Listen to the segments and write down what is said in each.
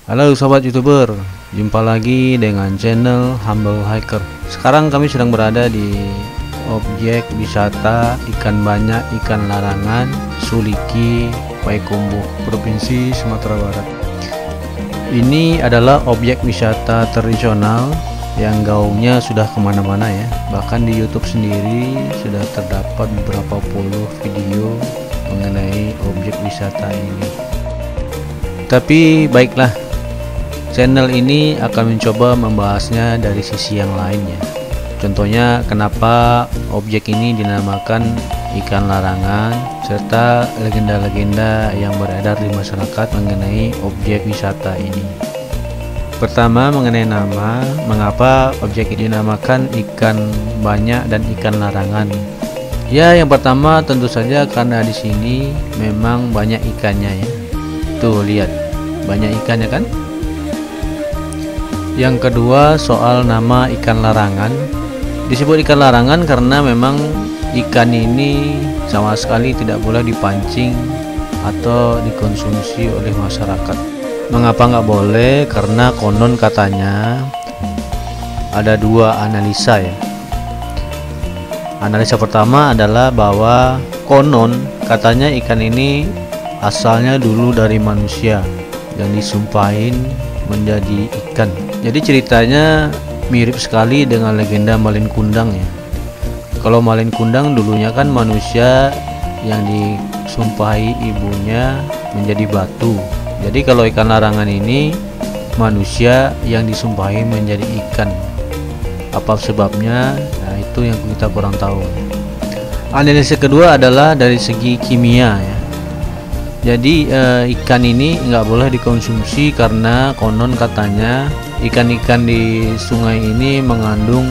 Halo sobat YouTuber, jumpa lagi dengan channel Humble Hiker. Sekarang kami sedang berada di objek wisata ikan banyak ikan larangan Suliki, Payakumbuh, Provinsi Sumatera Barat. Ini adalah objek wisata tradisional yang gaungnya sudah kemana-mana ya. Bahkan di YouTube sendiri sudah terdapat beberapa puluh video mengenai objek wisata ini. Tapi baiklah, channel ini akan mencoba membahasnya dari sisi yang lainnya. Contohnya kenapa objek ini dinamakan ikan larangan, serta legenda-legenda yang beredar di masyarakat mengenai objek wisata ini. Pertama, mengenai nama, mengapa objek ini dinamakan ikan banyak dan ikan larangan? Ya, yang pertama tentu saja karena di sini memang banyak ikannya ya. Tuh lihat, banyak ikannya kan? Yang kedua, soal nama ikan larangan. Disebut ikan larangan karena memang ikan ini sama sekali tidak boleh dipancing atau dikonsumsi oleh masyarakat. Mengapa nggak boleh? Karena konon katanya ada dua analisa ya. Analisa pertama adalah bahwa konon katanya ikan ini asalnya dulu dari manusia yang disumpahin menjadi ikan. Jadi ceritanya mirip sekali dengan legenda Malin Kundang ya. Kalau Malin Kundang dulunya kan manusia yang disumpahi ibunya menjadi batu. Jadi kalau ikan larangan ini manusia yang disumpahi menjadi ikan. Apa sebabnya? Nah, itu yang kita kurang tahu. Analisis kedua adalah dari segi kimia ya. Jadi ikan ini nggak boleh dikonsumsi karena konon katanya ikan-ikan di sungai ini mengandung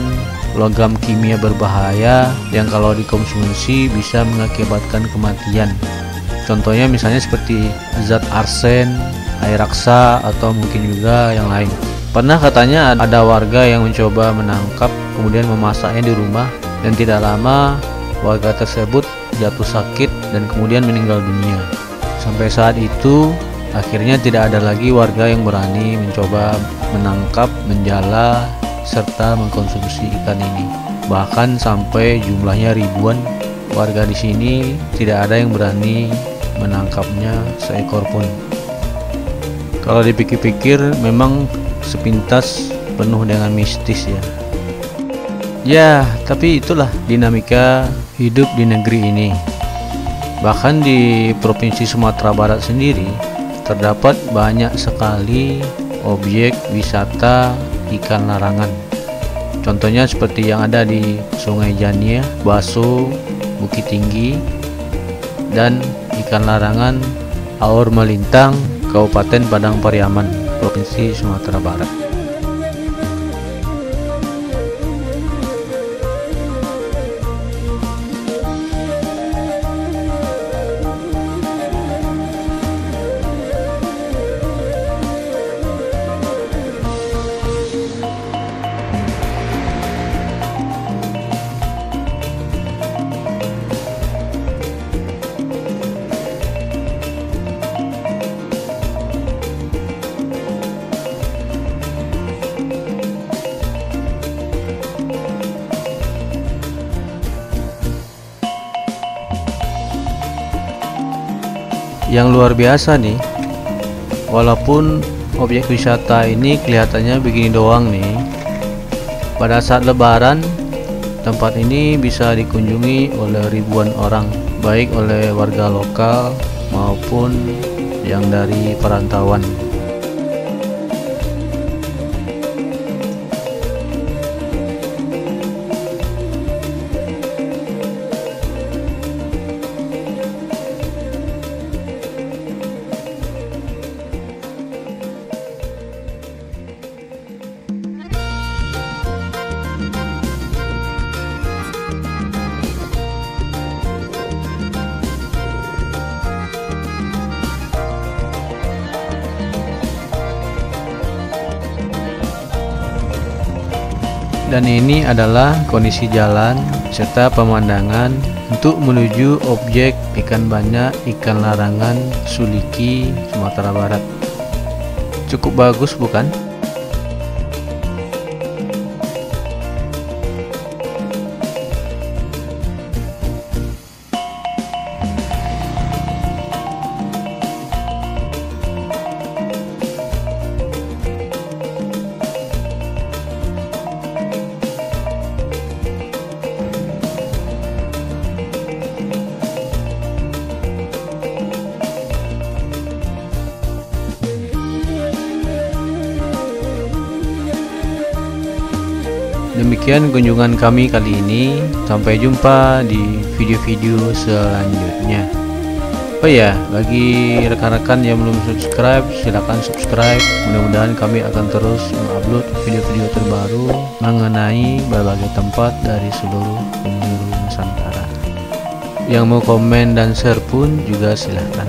logam kimia berbahaya yang kalau dikonsumsi bisa mengakibatkan kematian. Contohnya misalnya seperti zat arsen, air raksa, atau mungkin juga yang lain. Pernah katanya ada warga yang mencoba menangkap kemudian memasaknya di rumah, dan tidak lama warga tersebut jatuh sakit dan kemudian meninggal dunia. Sampai saat itu akhirnya tidak ada lagi warga yang berani mencoba menangkap, menjala, serta mengkonsumsi ikan ini. Bahkan sampai jumlahnya ribuan warga di sini tidak ada yang berani menangkapnya seekor pun. Kalau dipikir-pikir memang sepintas penuh dengan mistis ya. Ya, tapi itulah dinamika hidup di negeri ini. Bahkan di Provinsi Sumatera Barat sendiri terdapat banyak sekali objek wisata ikan larangan. Contohnya seperti yang ada di Sungai Jania, Baso, Bukit Tinggi, dan ikan larangan Aur Melintang, Kabupaten Padang Pariaman, Provinsi Sumatera Barat. Yang luar biasa nih, walaupun objek wisata ini kelihatannya begini doang nih, pada saat lebaran tempat ini bisa dikunjungi oleh ribuan orang, baik oleh warga lokal maupun yang dari perantauan. Dan ini adalah kondisi jalan serta pemandangan untuk menuju objek ikan banyak ikan larangan Suliki, Sumatera Barat. Cukup bagus bukan? Demikian kunjungan kami kali ini. Sampai jumpa di video-video selanjutnya. Oh ya, bagi rekan-rekan yang belum subscribe, silahkan subscribe. Mudah-mudahan kami akan terus mengupload video-video terbaru mengenai berbagai tempat dari seluruh penjuru Nusantara. Yang mau komen dan share pun juga silahkan.